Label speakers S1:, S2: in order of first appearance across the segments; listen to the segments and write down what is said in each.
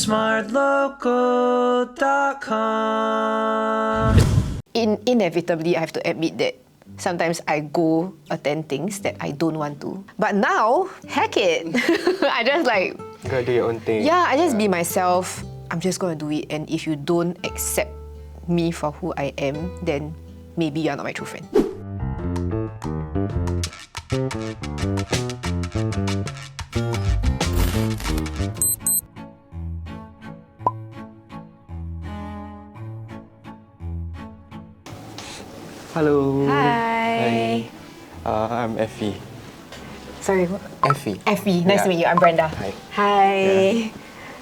S1: TheSmartLocal.com.
S2: Inevitably, I have to admit that sometimes I go attend things that I don't want to. But now, heck it. I just like...
S3: You gotta do your own thing.
S2: Yeah, I just be myself. I'm just gonna do it. And if you don't accept me for who I am, then maybe you're not my true friend.
S3: Hello.
S2: Hi.
S3: I'm Effie.
S2: Sorry, what?
S3: Effie.
S2: Effie, nice to
S3: Yeah.
S2: meet you. I'm Brenda.
S3: Hi.
S2: Hi.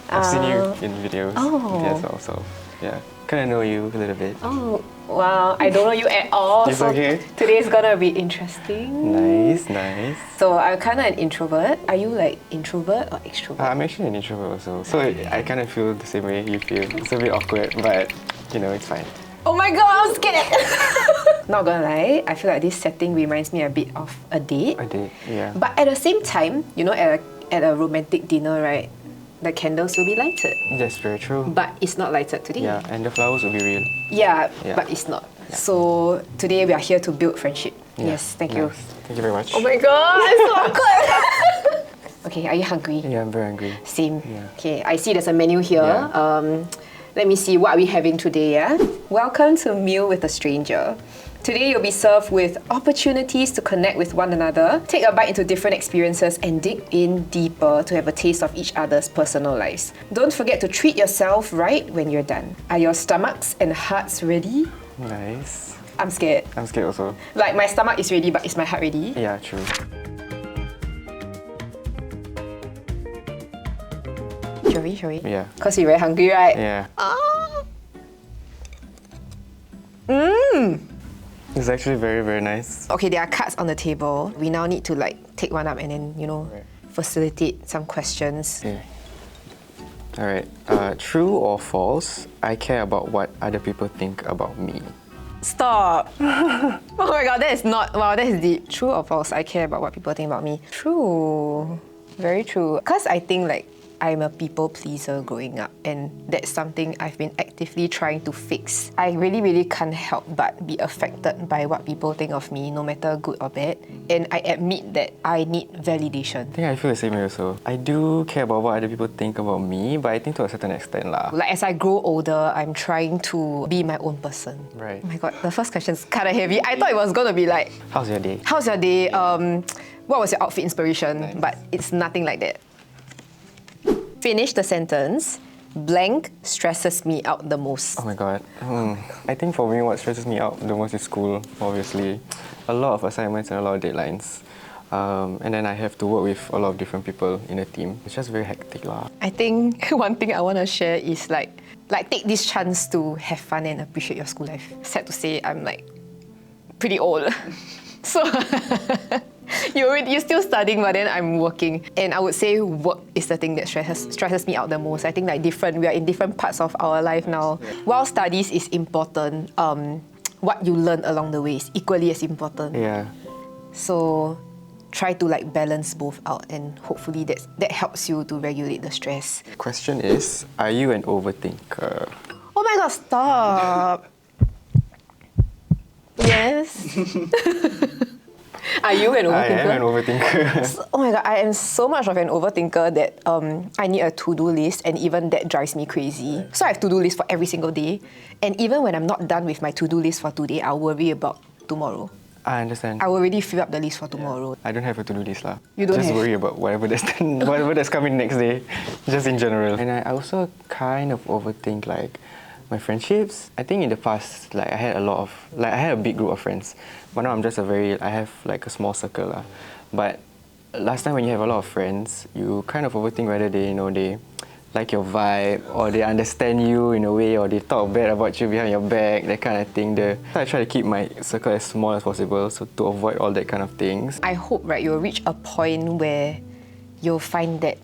S3: I've seen you in videos.
S2: Oh.
S3: Yes, also. Yeah. Kind of know you a little bit.
S2: Oh, wow. I don't know you at all.
S3: It's okay.
S2: Today's gonna be interesting.
S3: Nice, nice.
S2: So I'm kind of an introvert. Are you like introvert or extrovert?
S3: I'm actually an introvert also. So I kind of feel the same way you feel. It's a bit awkward, but you know, it's fine.
S2: Oh my god, I'm scared! Not gonna lie, I feel like this setting reminds me a bit of a date.
S3: I did, yeah.
S2: But at the same time, you know, at a romantic dinner, right, the candles will be lighted.
S3: That's very true.
S2: But it's not lighted today.
S3: Yeah, and the flowers will be real.
S2: Yeah,
S3: Yeah.
S2: but it's not.
S3: Yeah.
S2: So today we are here to build friendship.
S3: Yeah.
S2: Yes, thank you.
S3: Nice. Thank you very much.
S2: Oh my god, it's so awkward! Okay, are you hungry?
S3: Yeah, I'm very hungry.
S2: Same.
S3: Yeah.
S2: Okay, I see there's a menu here.
S3: Yeah.
S2: Let me see what are we having today, yeah? Welcome to Meal with a Stranger. Today you'll be served with opportunities to connect with one another, take a bite into different experiences and dig in deeper to have a taste of each other's personal lives. Don't forget to treat yourself right when you're done. Are your stomachs and hearts ready?
S3: Nice.
S2: I'm scared.
S3: I'm scared also.
S2: Like my stomach is ready, but is my heart ready?
S3: Yeah, true.
S2: Shall we?
S3: Yeah.
S2: Because you're very hungry, right?
S3: Yeah.
S2: Mmm!
S3: It's actually very, very nice.
S2: Okay, there are cards on the table. We now need to like take one up and then, you know,
S3: Right.
S2: facilitate some questions.
S3: Okay. Alright. True or false? I care about what other people think about me.
S2: Stop! Oh my god, that is not... Wow, that is deep. True or false? I care about what people think about me. True. Very true. Because I think like I'm a people pleaser growing up and that's something I've been actively trying to fix. I really can't help but be affected by what people think of me, no matter good or bad. And I admit that I need validation.
S3: I think I feel the same way also. I do care about what other people think about me, but I think to a certain extent lah.
S2: Like as I grow older, I'm trying to be my own person.
S3: Right.
S2: Oh my god, the first question is kind of heavy. I thought it was going to be like,
S3: How's your day?
S2: how's your day? What was your outfit inspiration?
S3: Nice.
S2: But it's nothing like that. Finish the sentence. Blank stresses me out the most.
S3: Oh my god. I think for me what stresses me out the most is school, obviously. A lot of assignments and a lot of deadlines. And then I have to work with a lot of different people in a team. It's just very hectic lah.
S2: I think one thing I want to share is like take this chance to have fun and appreciate your school life. Sad to say, I'm like pretty old. So you're still studying, but then I'm working. And I would say work is the thing that stresses me out the most. I think like we are in different parts of our life now. While studies is important, what you learn along the way is equally as important.
S3: Yeah.
S2: So try to like balance both out and hopefully that helps you to regulate the stress.
S3: Question is, are you an overthinker?
S2: Oh my god, stop! Yes. Are you an overthinker?
S3: I am an overthinker.
S2: Oh my god, I am so much of an overthinker that I need a to-do list and even that drives me crazy. So I have to-do list for every single day and even when I'm not done with my to-do list for today, I'll worry about tomorrow.
S3: I understand.
S2: I will already fill up the list for tomorrow.
S3: I don't have a to-do list lah.
S2: You don't
S3: Just
S2: have?
S3: worry about whatever that's coming next day, just in general. And I also kind of overthink like my friendships. I think in the past, like I had a big group of friends, but now I'm just I have like a small circle lah. But last time when you have a lot of friends, you kind of overthink whether they like your vibe or they understand you in a way or they talk bad about you behind your back, that kind of thing. So I try to keep my circle as small as possible so to avoid all that kind of things.
S2: I hope right you'll reach a point where you'll find that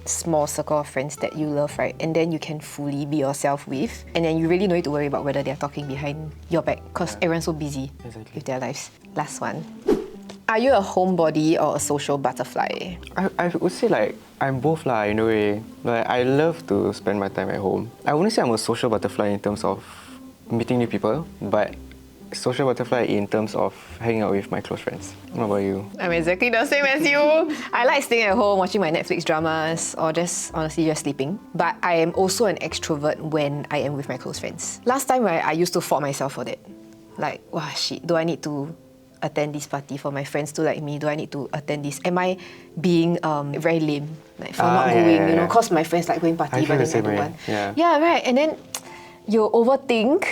S2: small circle of friends that you love, right? And then you can fully be yourself with. And then you really don't need to worry about whether they're talking behind your back because everyone's so busy with their lives. Last one. Are you a homebody or a social butterfly?
S3: I would say like I'm both lah in a way. Like I love to spend my time at home. I wouldn't say I'm a social butterfly in terms of meeting new people, but social butterfly in terms of hanging out with my close friends. What about you?
S2: I'm exactly the same as you. I like staying at home, watching my Netflix dramas, or just honestly just sleeping. But I am also an extrovert when I am with my close friends. Last time, right, I used to fault myself for that. Like, wow, shit, do I need to attend this party for my friends to like me? Do I need to attend this? Am I being very lame like for not going? You know, cause my friends like going party, but then I don't want. Yeah, right. And then you overthink.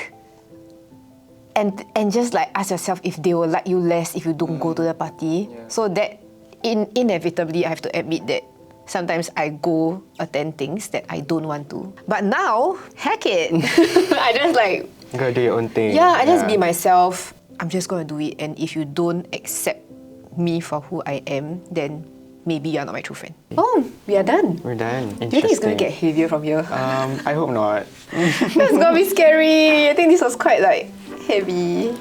S2: And just like ask yourself if they will like you less if you don't go to the party. Yeah. So that inevitably I have to admit that sometimes I go attend things that I don't want to. But now, heck it. I just like...
S3: You gotta do your own thing.
S2: Yeah, I just be myself. I'm just gonna do it. And if you don't accept me for who I am, then maybe you're not my true friend. Oh, we are done.
S3: We're done.
S2: Do you think it's gonna get heavier from here?
S3: I hope not.
S2: It's gonna be scary. I think this was quite like heavy.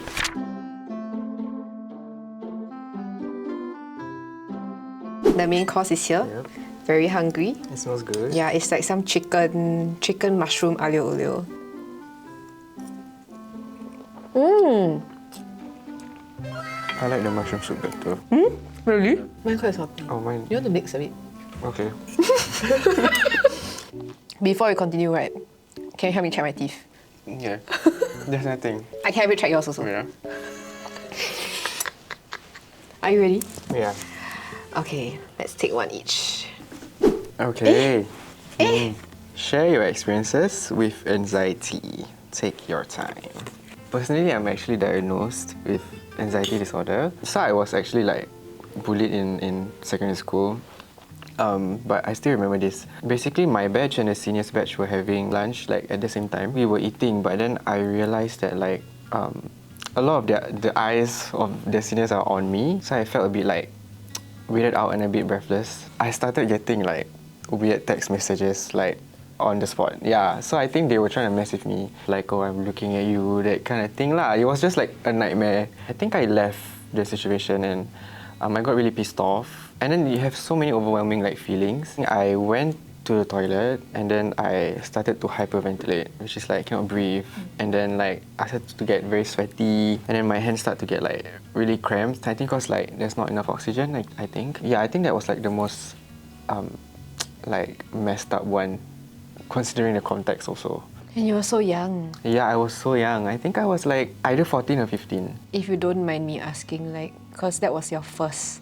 S2: The main course is here.
S3: Yep.
S2: Very hungry.
S3: It smells good.
S2: Yeah, it's like some chicken mushroom aglio olio.
S3: I like the mushroom soup better.
S2: Really? Mine quite salty.
S3: Oh, mine.
S2: You want to mix a bit?
S3: Okay.
S2: Before we continue, right? Can you help me check my teeth?
S3: Yeah. There's nothing.
S2: I can help you check yours also.
S3: Yeah.
S2: Are you ready?
S3: Yeah.
S2: Okay, let's take one each.
S3: Okay. Share your experiences with anxiety. Take your time. Personally, I'm actually diagnosed with anxiety disorder. So I was actually like bullied in secondary school. But I still remember this. Basically, my batch and the seniors batch were having lunch like at the same time. We were eating, but then I realized that like a lot of the eyes of the seniors are on me. So I felt a bit like weirded out and a bit breathless. I started getting like weird text messages like on the spot. Yeah, so I think they were trying to mess with me. Like, oh, I'm looking at you, that kind of thing lah. It was just like a nightmare. I think I left the situation and I got really pissed off. And then you have so many overwhelming like feelings. I went to the toilet and then I started to hyperventilate, which is like I cannot breathe. And then like I started to get very sweaty and then my hands start to get like really cramped. I think because like there's not enough oxygen, I think. Yeah, I think that was like the most like messed up one, considering the context also.
S2: And you were so young.
S3: Yeah, I was so young. I think I was like either 14 or 15.
S2: If you don't mind me asking, like, because that was your first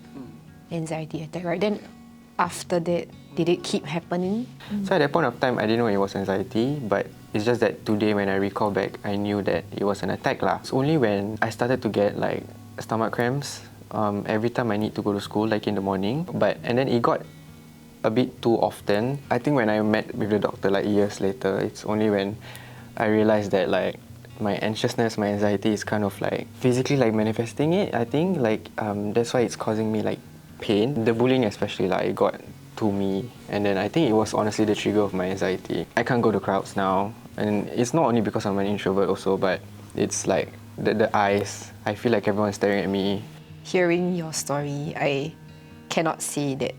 S2: anxiety attack, right? Then after that, did it keep happening?
S3: So at that point of time, I didn't know it was anxiety, but it's just that today when I recall back, I knew that it was an attack lah. It's only when I started to get like stomach cramps every time I need to go to school, like in the morning. And then it got a bit too often. I think when I met with the doctor like years later, it's only when I realized that like my anxiousness, my anxiety is kind of like physically like manifesting it. I think like that's why it's causing me like pain. The bullying especially, like it got to me, and then I think it was honestly the trigger of my anxiety. I can't go to crowds now, and it's not only because I'm an introvert also, but it's like the eyes. I feel like everyone's staring at me.
S2: Hearing your story, I cannot say that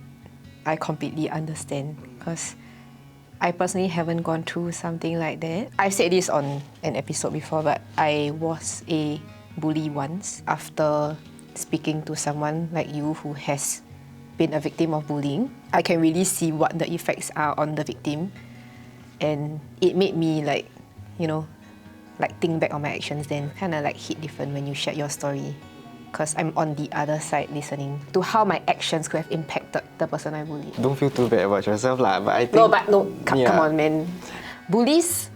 S2: I completely understand, because I personally haven't gone through something like that. I've said this on an episode before, but I was a bully once. After speaking to someone like you who has been a victim of bullying, I can really see what the effects are on the victim. And it made me like, you know, like think back on my actions, then kind of like hit different when you shared your story. Because I'm on the other side listening to how my actions could have impacted the person I bullied.
S3: Don't feel too bad about yourself lah, but I think...
S2: Come on man. Bullies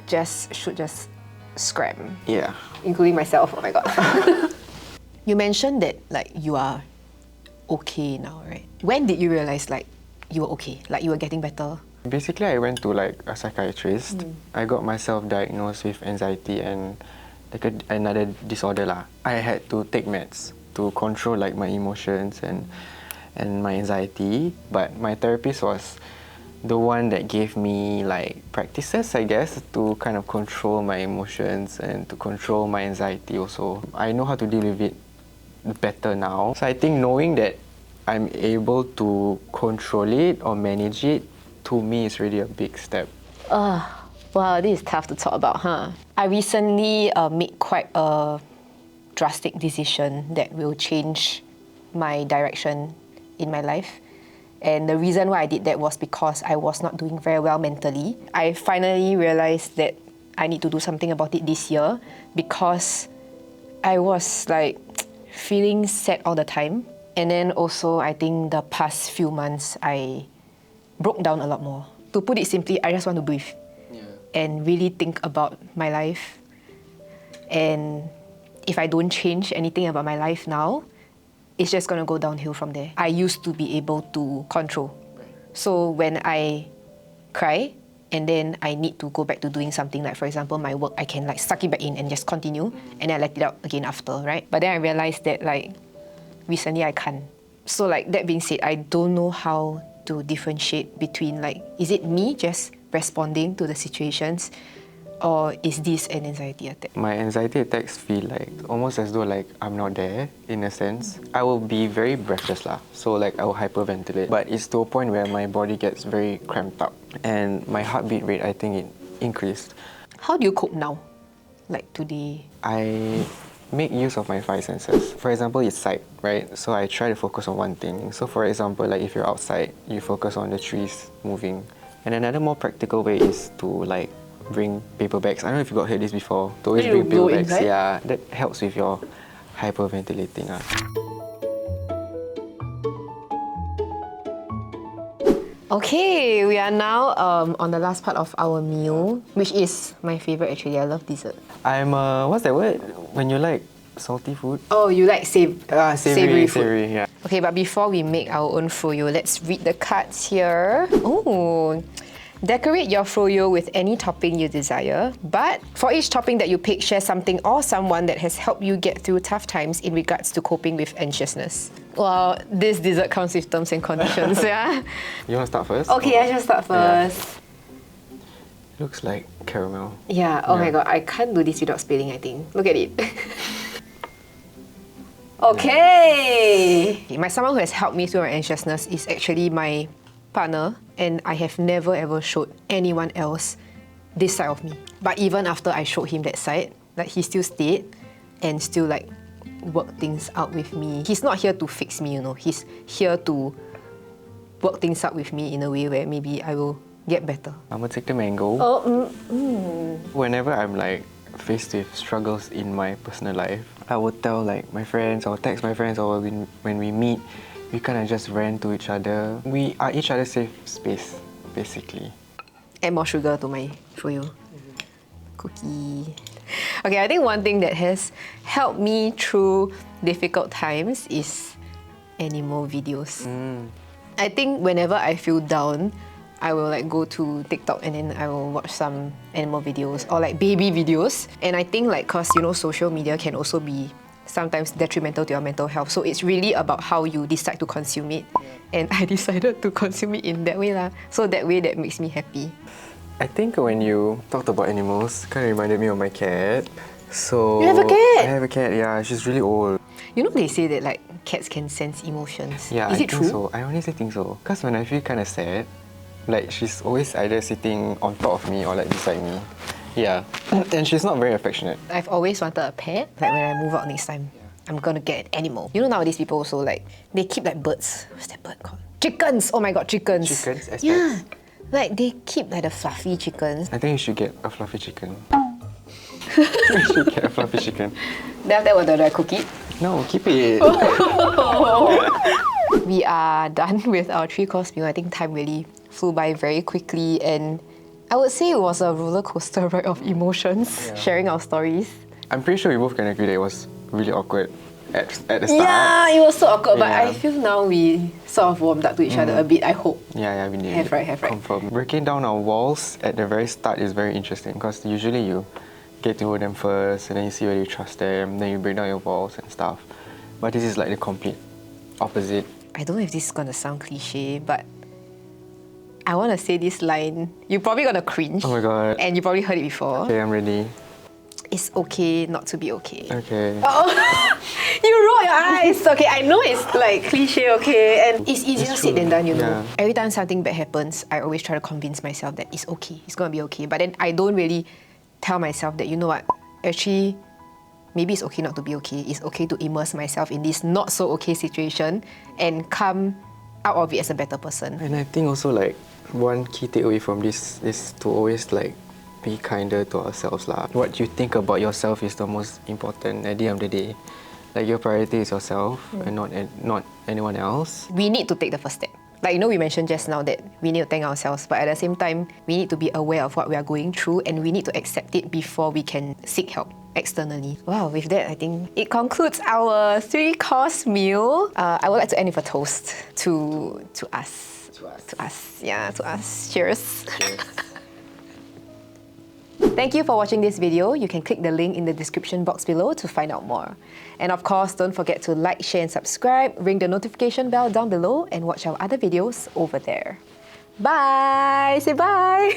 S2: should just scrap.
S3: Yeah.
S2: Including myself, oh my god. You mentioned that like you are okay now, right? When did you realize like you were okay, like you were getting better?
S3: Basically, I went to like a psychiatrist. I got myself diagnosed with anxiety and like another disorder lah. I had to take meds to control like my emotions and my anxiety. But my therapist was the one that gave me like practices, I guess, to kind of control my emotions and to control my anxiety also. I know how to deal with it better now. So I think knowing that I'm able to control it or manage it, to me is really a big step.
S2: Wow, this is tough to talk about, huh? I recently made quite a drastic decision that will change my direction in my life. And the reason why I did that was because I was not doing very well mentally. I finally realized that I need to do something about it this year because I was like feeling sad all the time. And then also, I think the past few months, I broke down a lot more. To put it simply, I just want to breathe and really think about my life. And if I don't change anything about my life now, it's just going to go downhill from there. I used to be able to control. So when I cry and then I need to go back to doing something, like for example my work, I can like suck it back in and just continue and then I let it out again after, right? But then I realized that like recently I can't. So like that being said, I don't know how to differentiate between like, is it me just responding to the situations, or is this an anxiety attack?
S3: My anxiety attacks feel like almost as though like I'm not there in a sense. I will be very breathless lah. So like I will hyperventilate. But it's to a point where my body gets very cramped up and my heartbeat rate, I think, it increased.
S2: How do you cope now? Like today?
S3: I make use of my five senses. For example, it's sight, right? So I try to focus on one thing. So for example, like if you're outside, you focus on the trees moving. And another more practical way is to like bring paper bags. I don't know if you got heard this before. To always bring paper bags.
S2: Inside?
S3: Yeah, that helps with your hyperventilating.
S2: Okay, we are now on the last part of our meal, which is my favorite actually. I love dessert.
S3: I'm what's that word? When you like salty food?
S2: Oh, you like savory food.
S3: Savory, yeah.
S2: Okay, but before we make our own froyo, let's read the cards here. Oh, decorate your froyo with any topping you desire, but for each topping that you pick, share something or someone that has helped you get through tough times in regards to coping with anxiousness. Well, this dessert comes with terms and conditions, yeah?
S3: You want to start first?
S2: Okay, I shall start first.
S3: Looks like caramel.
S2: Yeah, oh my
S3: Yeah.
S2: god, I can't do this without spilling, I think. Look at it. Okay! Someone who has helped me through my anxiousness is actually my partner, and I have never ever showed anyone else this side of me. But even after I showed him that side, like he still stayed and still like work things out with me. He's not here to fix me, you know. He's here to work things out with me in a way where maybe I will get better.
S3: I'm gonna take the mango. Whenever I'm like faced with struggles in my personal life, I would tell like my friends or text my friends, or when we meet, we kind of just rant to each other. We are each other's safe space, basically.
S2: Add more sugar to my froyo. Cookie. Okay, I think one thing that has helped me through difficult times is animal videos. I think whenever I feel down, I will like go to TikTok and then I will watch some animal videos or like baby videos. And I think like, cause you know, social media can also be sometimes detrimental to your mental health. So it's really about how you decide to consume it. And I decided to consume it in that way lah. So that way that makes me happy.
S3: I think when you talked about animals, kind of reminded me of my cat. So
S2: You have a cat?
S3: I have a cat. Yeah, she's really old.
S2: You know they say that like cats can sense emotions.
S3: Yeah,
S2: Is
S3: I
S2: it
S3: think
S2: true?
S3: so. I honestly think so. Cause when I feel kind of sad, like she's always either sitting on top of me or like beside me. Yeah, and she's not very affectionate.
S2: I've always wanted a pet. Like when I move out next time, I'm gonna get an animal. You know nowadays people also like, they keep like birds. What's that bird called? Chickens! Oh my god, chickens.
S3: Chickens as
S2: Yeah.
S3: pets?
S2: Like they keep like the fluffy chickens.
S3: I think you should get a fluffy chicken. You should get a fluffy chicken.
S2: Then after that, what do I cook it?
S3: No, keep it.
S2: We are done with our 3-course meal. I think time really flew by very quickly, and I would say it was a roller coaster ride of emotions, sharing our stories.
S3: I'm pretty sure we both can agree that it was really awkward at the start.
S2: Yeah, it was so awkward, but
S3: Yeah.
S2: I feel now we sort of warmed up to each other a bit, I hope.
S3: Yeah, we did.
S2: Have right.
S3: Confirm. Breaking down our walls at the very start is very interesting because usually you get to know them first and then you see whether you trust them, then you break down your walls and stuff. But this is like the complete opposite.
S2: I don't know if this is gonna sound cliche, but I wanna say this line. You're probably gonna cringe.
S3: Oh my god.
S2: And you probably heard it before.
S3: Okay, I'm ready.
S2: it's okay not to be okay.
S3: Okay.
S2: Oh, you roll your eyes. Okay, I know it's like cliche, okay, and it's easier
S3: It's
S2: said than
S3: true.
S2: done, you know.
S3: Yeah.
S2: Every time something bad happens, I always try to convince myself that it's okay, it's gonna be okay. But then I don't really tell myself that, you know what, actually, maybe it's okay not to be okay. It's okay to immerse myself in this not so okay situation and come out of it as a better person.
S3: And I think also like one key takeaway from this is to always like be kinder to ourselves lah. What you think about yourself is the most important at the end of the day. Like your priority is yourself and not anyone else.
S2: We need to take the first step. Like, you know, we mentioned just now that we need to thank ourselves, but at the same time, we need to be aware of what we are going through and we need to accept it before we can seek help externally. Wow, with that, I think it concludes our 3-course meal. I would like to end with a toast to us. To us. Yeah, to us. Cheers.
S3: Cheers.
S2: Thank you for watching this video. You can click the link in the description box below to find out more. And of course, don't forget to like, share and subscribe, ring the notification bell down below and watch our other videos over there. Bye! Say bye!